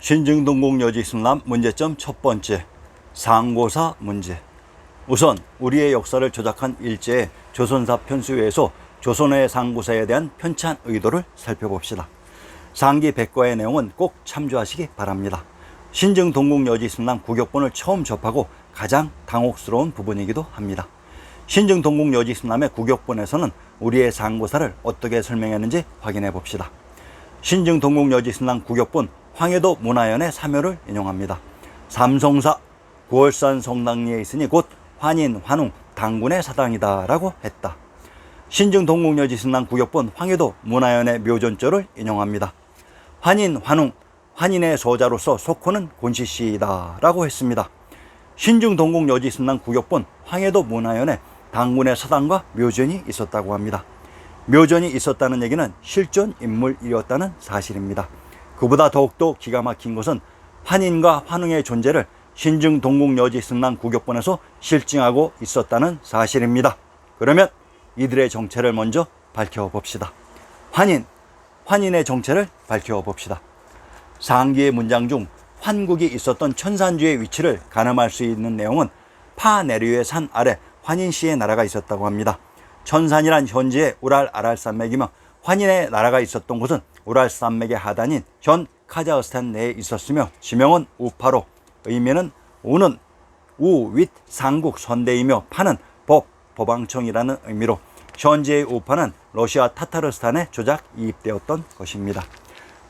신증동국 여지승남 문제점 첫 번째, 상고사 문제. 우선 우리의 역사를 조작한 일제의 조선사 편수회에서 조선의 상고사에 대한 편찬 의도를 살펴봅시다. 상기 백과의 내용은 꼭 참조하시기 바랍니다. 신증동국 여지승남 구격본을 처음 접하고 가장 당혹스러운 부분이기도 합니다. 신증동국 여지승남의 구격본에서는 우리의 상고사를 어떻게 설명했는지 확인해 봅시다. 신증동국 여지승남 구격본 황해도 문화연의 사묘를 인용합니다. 삼성사 구월산 성당리에 있으니 곧 환인, 환웅, 당군의 사당이다 라고 했다. 신증동국 여지승남 구격본 황해도 문화연의 묘전조를 인용합니다. 환인, 환웅, 환인의 소자로서 속호는 곤시시이다 라고 했습니다. 신증동국 여지승남 구격본 황해도 문화연에 당군의 사당과 묘전이 있었다고 합니다. 묘전이 있었다는 얘기는 실존 인물이었다는 사실입니다. 그보다 더욱더 기가 막힌 것은 환인과 환웅의 존재를 신증동국 여지승남 구격본에서 실증하고 있었다는 사실입니다. 그러면 이들의 정체를 먼저 밝혀봅시다. 환인의 정체를 밝혀봅시다. 상기의 문장 중 환국이 있었던 천산주의 위치를 가늠할 수 있는 내용은 파내류의 산 아래 환인시의 나라가 있었다고 합니다. 천산이란 현재의 우랄 아랄산맥이며 환인의 나라가 있었던 곳은 우랄 산맥의 하단인 현 카자흐스탄 내에 있었으며 지명은 우파로, 의미는 우는 우, 윗, 상국, 선대이며 파는 법, 법왕청이라는 의미로 현재의 우파는 러시아 타타르스탄에 조작 이입되었던 것입니다.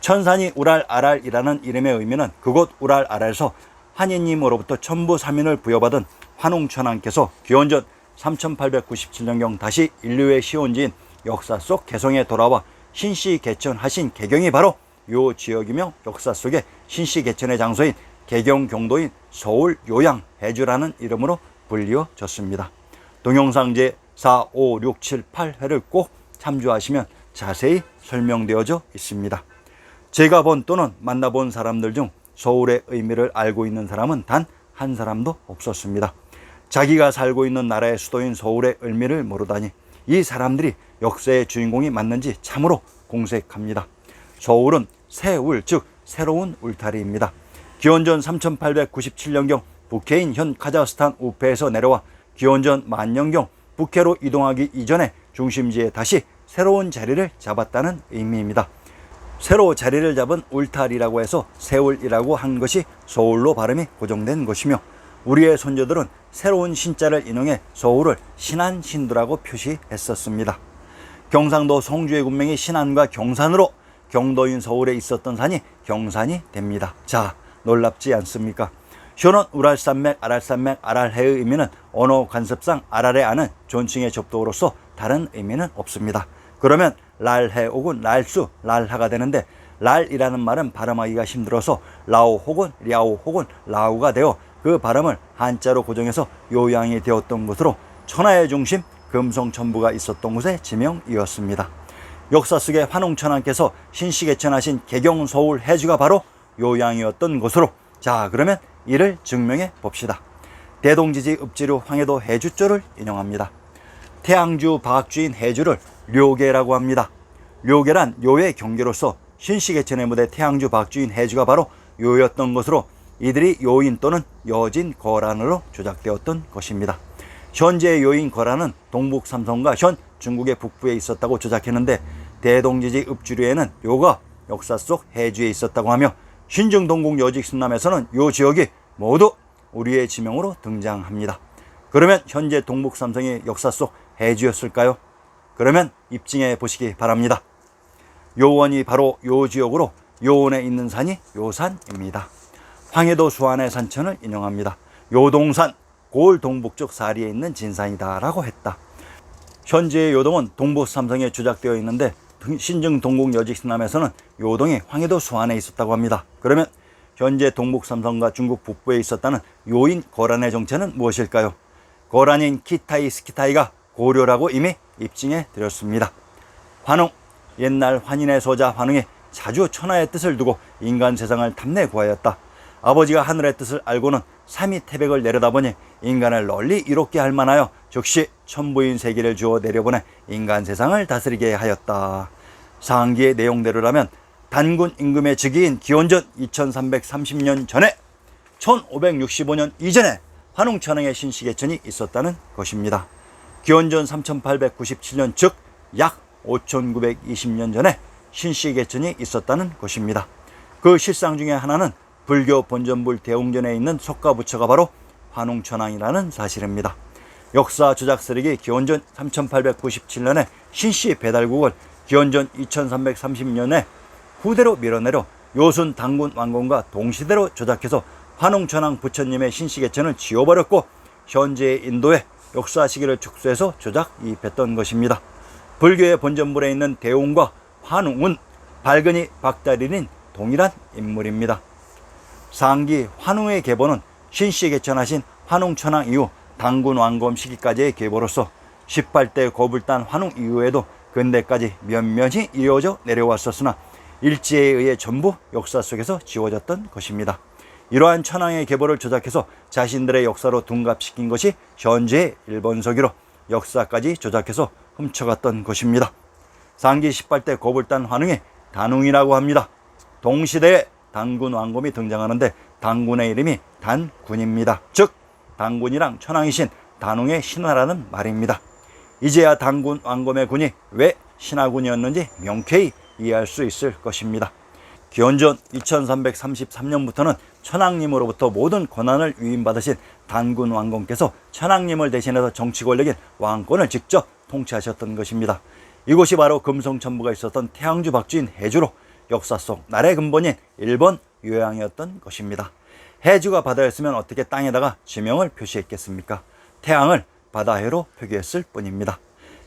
천산이 우랄 아랄이라는 이름의 의미는 그곳 우랄 아랄에서 환인님으로부터 천부 사민을 부여받은 환웅천왕께서 기원전 3897년경 다시 인류의 시온지인 역사 속 개성에 돌아와 신씨 개천하신 개경이 바로 요 지역이며 역사 속에 신씨 개천의 장소인 개경 경도인 서울 요양 해주라는 이름으로 불리워졌습니다. 동영상 제 4, 5, 6, 7, 8회를 꼭 참조하시면 자세히 설명되어져 있습니다. 제가 본 또는 만나본 사람들 중 서울의 의미를 알고 있는 사람은 단 한 사람도 없었습니다. 자기가 살고 있는 나라의 수도인 서울의 의미를 모르다니 이 사람들이 역사의 주인공이 맞는지 참으로 공색합니다. 서울은 새울, 즉 새로운 울타리입니다. 기원전 3897년경 북해인 현 카자흐스탄 우페에서 내려와 기원전 만년경 북해로 이동하기 이전에 중심지에 다시 새로운 자리를 잡았다는 의미입니다. 새로 자리를 잡은 울타리라고 해서 세울이라고 한 것이 서울로 발음이 고정된 것이며 우리의 선조들은 새로운 신자를 인용해 서울을 신안신도라고 표시했었습니다. 경상도 성주의 군명이 신안과 경산으로 경도인 서울에 있었던 산이 경산이 됩니다. 자, 놀랍지 않습니까? 현원 우랄산맥, 아랄산맥, 아랄해의 의미는 언어 관습상 아랄에 아는 존칭의 접두어로서 다른 의미는 없습니다. 그러면 랄해 혹은 랄수, 랄하가 되는데 랄이라는 말은 발음하기가 힘들어서 라오 혹은 랴오 혹은 라우가 되어 그 발음을 한자로 고정해서 요양이 되었던 곳으로 천하의 중심 금성천부가 있었던 곳의 지명이었습니다. 역사 속에 환웅천왕께서 신씨개천하신 개경 서울 해주가 바로 요양이었던 곳으로, 자 그러면 이를 증명해 봅시다. 대동지지 읍지류 황해도 해주조를 인용합니다. 태양주 박주인 해주를 료계라고 합니다. 료계란 요의 경계로서 신씨개천의 무대 태양주 박주인 해주가 바로 요였던 것으로 이들이 요인 또는 여진 거란으로 조작되었던 것입니다. 현재의 요인 거란은 동북 삼성과 현 중국의 북부에 있었다고 조작했는데 대동지지 읍주류에는 요가 역사 속 해주에 있었다고 하며 신증동국 여지승남에서는 요 지역이 모두 우리의 지명으로 등장합니다. 그러면 현재 동북 삼성이 역사 속 해주였을까요? 그러면 입증해 보시기 바랍니다. 요원이 바로 요 지역으로 요원에 있는 산이 요산입니다. 황해도 수안의 산천을 인용합니다. 요동산, 고을 동북쪽 사리에 있는 진산이다 라고 했다. 현재의 요동은 동북 삼성에 조작되어 있는데 신증동국 여지승남에서는 요동이 황해도 수안에 있었다고 합니다. 그러면 현재 동북 삼성과 중국 북부에 있었다는 요인 거란의 정체는 무엇일까요? 거란인 키타이 스키타이가 고려라고 이미 입증해 드렸습니다. 환웅, 옛날 환인의 소자 환웅이 자주 천하의 뜻을 두고 인간 세상을 탐내 구하였다. 아버지가 하늘의 뜻을 알고는 삼위 태백을 내려다 보니 인간을 널리 이롭게 할 만하여 즉시 천부인 세계를 주어 내려보내 인간 세상을 다스리게 하였다. 상기의 내용대로라면 단군 임금의 즉위인 기원전 2330년 전에 1565년 이전에 환웅천왕의 신시개천이 있었다는 것입니다. 기원전 3897년 즉 약 5920년 전에 신시개천이 있었다는 것입니다. 그 실상 중에 하나는 불교 본전불 대웅전에 있는 석가부처가 바로 환웅천왕이라는 사실입니다. 역사 조작 세력이 기원전 3897년에 신씨 배달국을 기원전 2330년에 후대로 밀어내려 요순 단군 왕건과 동시대로 조작해서 환웅천왕 부처님의 신시개천을 지워버렸고 현재의 인도의 역사 시기를 축소해서 조작이입했던 것입니다. 불교의 본전불에 있는 대웅과 환웅은 발근이 박달인인 동일한 인물입니다. 상기 환웅의 계보는 신시개천하신 환웅천왕 이후 단군 왕검 시기까지의 계보로서 18대 거불단 환웅 이후에도 근대까지 면면이 이어져 내려왔었으나 일제에 의해 전부 역사 속에서 지워졌던 것입니다. 이러한 천황의 계보를 조작해서 자신들의 역사로 둔갑시킨 것이 현재의 일본서기로 역사까지 조작해서 훔쳐갔던 것입니다. 상기 18대 거불단 환웅이 단웅이라고 합니다. 동시대에 단군 왕검이 등장하는데 단군의 이름이 단군입니다. 즉 단군이랑 천황이신 단웅의 신하라는 말입니다. 이제야 단군 왕검의 군이 왜 신하군이었는지 명쾌히 이해할 수 있을 것입니다. 기원전 2333년부터는 천황님으로부터 모든 권한을 위임받으신 단군 왕검께서 천황님을 대신해서 정치 권력인 왕권을 직접 통치하셨던 것입니다. 이곳이 바로 금성천부가 있었던 태양주 박쥐인 해주로 역사 속 나라의 근본인 일본 요양이었던 것입니다. 해주가 바다였으면 어떻게 땅에다가 지명을 표시했겠습니까? 태양을 바다해로 표기했을 뿐입니다.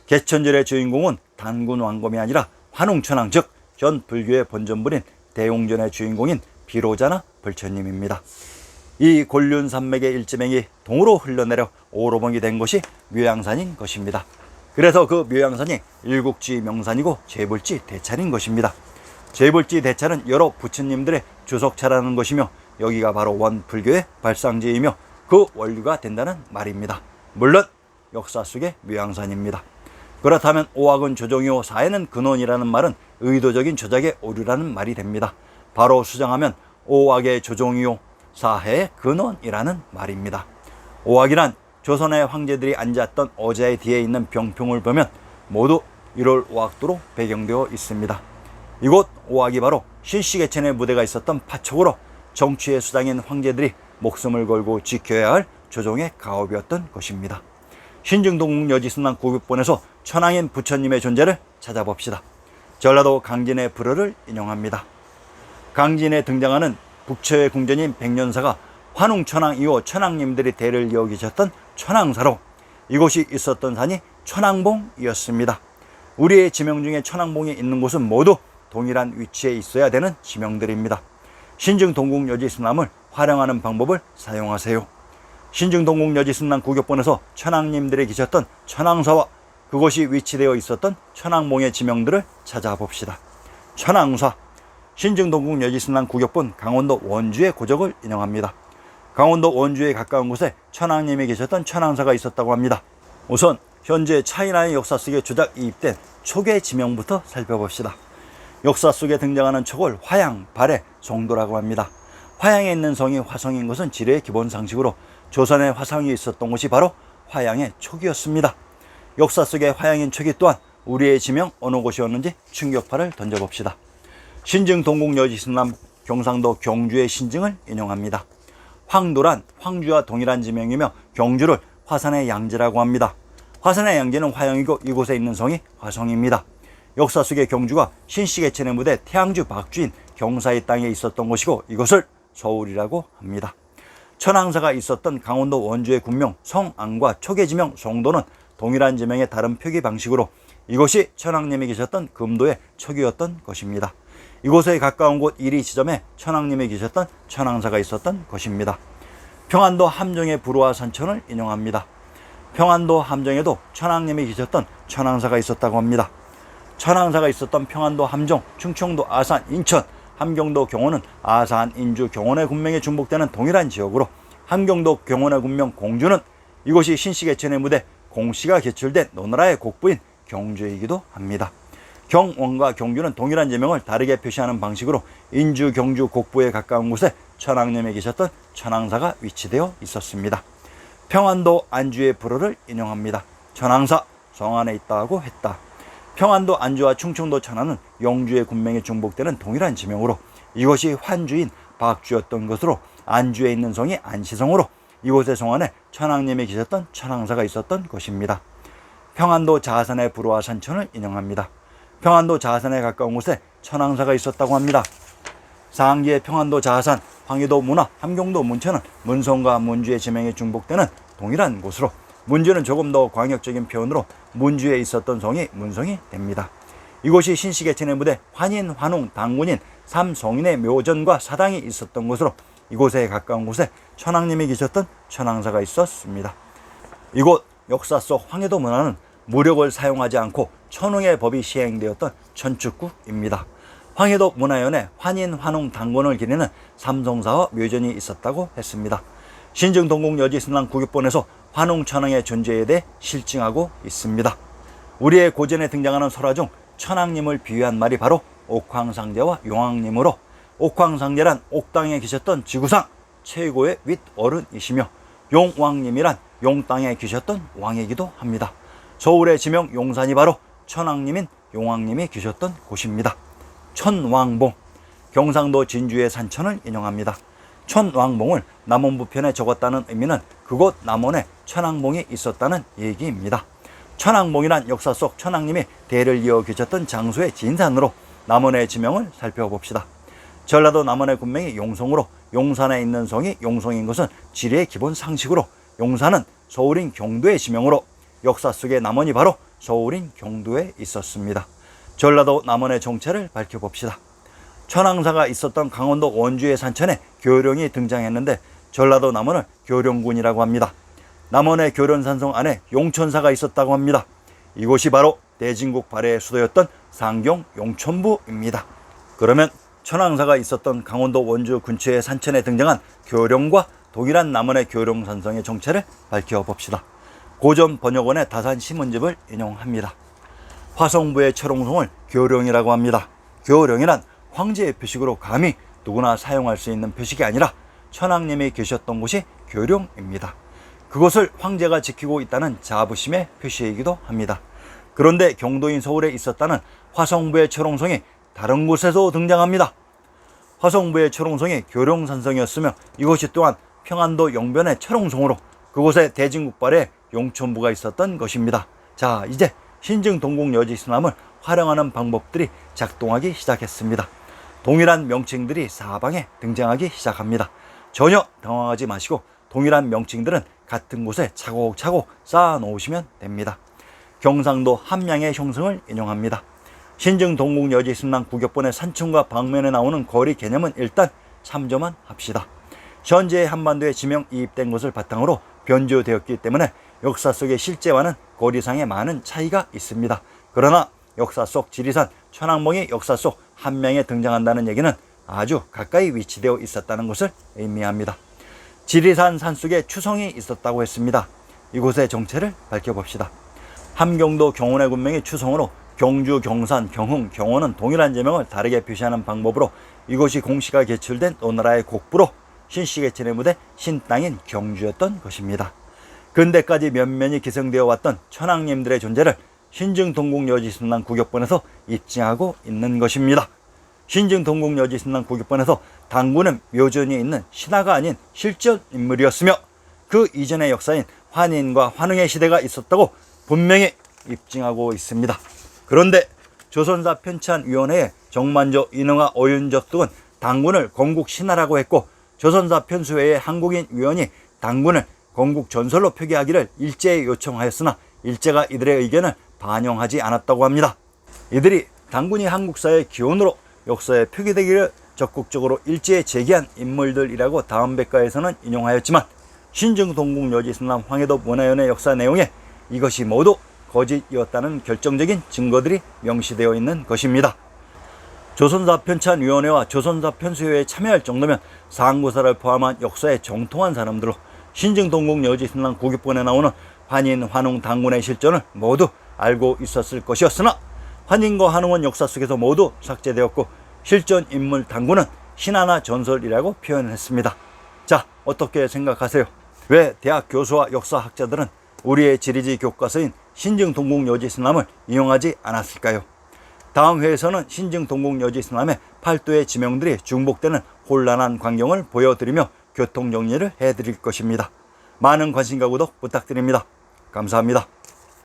개천절의 주인공은 단군 왕검이 아니라 환웅천왕 즉 현 불교의 본전불인 대웅전의 주인공인 비로자나 불처님입니다. 이 곤륜산맥의 일지맹이 동으로 흘러내려 오로봉이 된 것이 묘양산인 것입니다. 그래서 그 묘양산이 일국지 명산이고 재불지 대찰인 것입니다. 재불지 대찰은 여러 부처님들의 주석차라는 것이며 여기가 바로 원 불교의 발상지이며 그 원류가 된다는 말입니다. 물론 역사 속의 묘양산입니다. 그렇다면 오학은 조정이요 사해는 근원이라는 말은 의도적인 조작의 오류라는 말이 됩니다. 바로 수정하면 오학의 조정이요 사해의 근원이라는 말입니다. 오학이란 조선의 황제들이 앉았던 어자의 뒤에 있는 병풍을 보면 모두 1월 오학도로 배경되어 있습니다. 이곳 오학이 바로 신시개천의 무대가 있었던 파촉으로 정치의 수장인 황제들이 목숨을 걸고 지켜야 할 조정의 가업이었던 것입니다. 신증동국 여지순남 구급본에서 천황인 부처님의 존재를 찾아봅시다. 전라도 강진의 불어를 인용합니다. 강진에 등장하는 북처의 궁전인 백년사가 환웅천왕 이후 천황님들이 대를 이어 계셨던 천황사로 이곳이 있었던 산이 천황봉이었습니다. 우리의 지명 중에 천황봉이 있는 곳은 모두 동일한 위치에 있어야 되는 지명들입니다. 신증동국 여지순남을 활용하는 방법을 사용하세요. 신증동국 여지순남 구격본에서 천황님들이 계셨던 천황사와 그곳이 위치되어 있었던 천황봉의 지명들을 찾아봅시다. 천황사, 신증동국 여지순남 구격본 강원도 원주의 고적을 인용합니다. 강원도 원주에 가까운 곳에 천황님이 계셨던 천황사가 있었다고 합니다. 우선 현재 차이나의 역사 속에 조작 이입된 촉의 지명부터 살펴봅시다. 역사 속에 등장하는 촉을 화양, 발해, 송도라고 합니다. 화양에 있는 성이 화성인 것은 지뢰의 기본 상식으로 조선에 화성이 있었던 곳이 바로 화양의 촉이었습니다. 역사 속에 화양인 촉이 또한 우리의 지명 어느 곳이었는지 충격파를 던져봅시다. 신증 동국 여지순남 경상도 경주의 신증을 인용합니다. 황도란 황주와 동일한 지명이며 경주를 화산의 양지라고 합니다. 화산의 양지는 화영이고 이곳에 있는 성이 화성입니다. 역사 속의 경주가 신시개천의 무대 태양주 박쥐인 경사의 땅에 있었던 곳이고 이것을 서울이라고 합니다. 천황사가 있었던 강원도 원주의 군명 성안과 촉의 지명 송도는 동일한 지명의 다른 표기 방식으로 이곳이 천황님이 계셨던 금도의 촉이었던 것입니다. 이곳에 가까운 곳 1위 지점에 천황님이 계셨던 천황사가 있었던 것입니다. 평안도 함정의 불우화 산천을 인용합니다. 평안도 함정에도 천황님이 계셨던 천황사가 있었다고 합니다. 천황사가 있었던 평안도 함정, 충청도 아산, 인천, 함경도 경원은 아산, 인주, 경원의 군명에 중복되는 동일한 지역으로 함경도 경원의 군명 공주는 이곳이 신시개천의 무대 공시가 개출된 노나라의 국부인 경주이기도 합니다. 경원과 경주는 동일한 지명을 다르게 표시하는 방식으로 인주, 경주, 곡부에 가까운 곳에 천왕님이 계셨던 천왕사가 위치되어 있었습니다. 평안도 안주의 불호를 인용합니다. 천왕사 성안에 있다고 했다. 평안도 안주와 충청도 천안은 영주의 군명이 중복되는 동일한 지명으로 이것이 환주인 박주였던 것으로 안주에 있는 성이 안시성으로 이곳의 성안에 천왕님이 계셨던 천왕사가 있었던 것입니다. 평안도 자산의 불호와 산천을 인용합니다. 평안도 자산에 가까운 곳에 천왕사가 있었다고 합니다. 상기의 평안도 자산, 황해도 문화, 함경도 문천은 문성과 문주의 지명이 중복되는 동일한 곳으로 문주는 조금 더 광역적인 표현으로 문주에 있었던 성이 문성이 됩니다. 이곳이 신시계천의 무대 환인, 환웅, 당군인 3성인의 묘전과 사당이 있었던 곳으로 이곳에 가까운 곳에 천왕님이 계셨던 천왕사가 있었습니다. 이곳 역사 속 황해도 문화는 무력을 사용하지 않고 천웅의 법이 시행되었던 천축국입니다. 황해도 문화연에 환인, 환웅, 당군을 기리는 삼성사와 묘전이 있었다고 했습니다. 신증 동국 여지신랑 국유본에서 환웅 천왕의 존재에 대해 실증하고 있습니다. 우리의 고전에 등장하는 설화 중 천왕님을 비유한 말이 바로 옥황상제와 용왕님으로 옥황상제란 옥땅에 계셨던 지구상 최고의 윗어른이시며 용왕님이란 용땅에 계셨던 왕이기도 합니다. 서울의 지명 용산이 바로 천왕님인 용왕님이 계셨던 곳입니다. 천왕봉, 경상도 진주의 산천을 인용합니다. 천왕봉을 남원부편에 적었다는 의미는 그곳 남원에 천왕봉이 있었다는 얘기입니다. 천왕봉이란 역사 속 천왕님이 대를 이어 계셨던 장소의 진산으로 남원의 지명을 살펴봅시다. 전라도 남원의 군명이 용성으로 용산에 있는 성이 용성인 것은 지리의 기본 상식으로 용산은 서울인 경도의 지명으로 역사 속의 남원이 바로 서울인 경도에 있었습니다. 전라도 남원의 정체를 밝혀봅시다. 천왕사가 있었던 강원도 원주의 산천에 교룡이 등장했는데 전라도 남원을 교룡군이라고 합니다. 남원의 교련산성 안에 용천사가 있었다고 합니다. 이곳이 바로 대진국 발해의 수도였던 상경 용천부입니다. 그러면 천왕사가 있었던 강원도 원주 근처의 산천에 등장한 교룡과 동일한 남원의 교룡산성의 정체를 밝혀봅시다. 고전 번역원의 다산 시문집을 인용합니다. 화성부의 철옹성을 교룡이라고 합니다. 교룡이란 황제의 표식으로 감히 누구나 사용할 수 있는 표식이 아니라 천왕님이 계셨던 곳이 교룡입니다. 그것을 황제가 지키고 있다는 자부심의 표시이기도 합니다. 그런데 경도인 서울에 있었다는 화성부의 철옹성이 다른 곳에서 등장합니다. 화성부의 철옹성이 교룡산성이었으며 이것이 또한 평안도 영변의 철옹성으로 그곳에 대진국발에 용천부가 있었던 것입니다. 자, 이제 신증 동국 여지신함을 활용하는 방법들이 작동하기 시작했습니다. 동일한 명칭들이 사방에 등장하기 시작합니다. 전혀 당황하지 마시고 동일한 명칭들은 같은 곳에 차곡차곡 쌓아 놓으시면 됩니다. 경상도 함양의 형성을 인용합니다. 신증 동국 여지신랑 국역본의 산천과 방면에 나오는 거리 개념은 일단 참조만 합시다. 현재 한반도에 지명 이입된 것을 바탕으로 변조되었기 때문에 역사 속의 실제와는 거리상의 많은 차이가 있습니다. 그러나 역사 속 지리산 천왕봉이 역사 속 함양에 등장한다는 얘기는 아주 가까이 위치되어 있었다는 것을 의미합니다. 지리산 산속에 추성이 있었다고 했습니다. 이곳의 정체를 밝혀봅시다. 함경도 경원의 군명이 추성으로 경주, 경산, 경흥, 경원은 동일한 제명을 다르게 표시하는 방법으로 이곳이 공시가 개출된 오나라의 곡부로 신시계천의 무대 신땅인 경주였던 것입니다. 근대까지 면면이 기성되어 왔던 천왕님들의 존재를 신증 동국 여지신랑 국역본에서 입증하고 있는 것입니다. 신증 동국 여지신랑 국역본에서 당군은 묘전이 있는 신하가 아닌 실존 인물이었으며 그 이전의 역사인 환인과 환웅의 시대가 있었다고 분명히 입증하고 있습니다. 그런데 조선사 편찬위원회의 정만조, 이능화, 오윤적 등은 당군을 건국 신하라고 했고 조선사 편수회의 한국인 위원이 당군을 건국 전설로 표기하기를 일제에 요청하였으나 일제가 이들의 의견을 반영하지 않았다고 합니다. 이들이 당군이 한국사의 기원으로 역사에 표기되기를 적극적으로 일제에 제기한 인물들이라고 다음 백과에서는 인용하였지만 신증 동국 여지신랑 황해도 문화연의 역사 내용에 이것이 모두 거짓이었다는 결정적인 증거들이 명시되어 있는 것입니다. 조선사 편찬위원회와 조선사 편수회에 참여할 정도면 상고사를 포함한 역사에 정통한 사람들로 신증 동국 여지신랑 국유본에 나오는 환인, 환웅, 당군의 실존을 모두 알고 있었을 것이었으나 환인과 한웅은 역사 속에서 모두 삭제되었고 실존 인물 당구는 신화나 전설이라고 표현했습니다. 자, 어떻게 생각하세요? 왜 대학 교수와 역사학자들은 우리의 지리지 교과서인 신증동국여지승남을 인용하지 않았을까요? 다음 회에서는 신증동국여지승남의 팔도의 지명들이 중복되는 혼란한 광경을 보여드리며 교통정리를 해드릴 것입니다. 많은 관심과 구독 부탁드립니다. 감사합니다.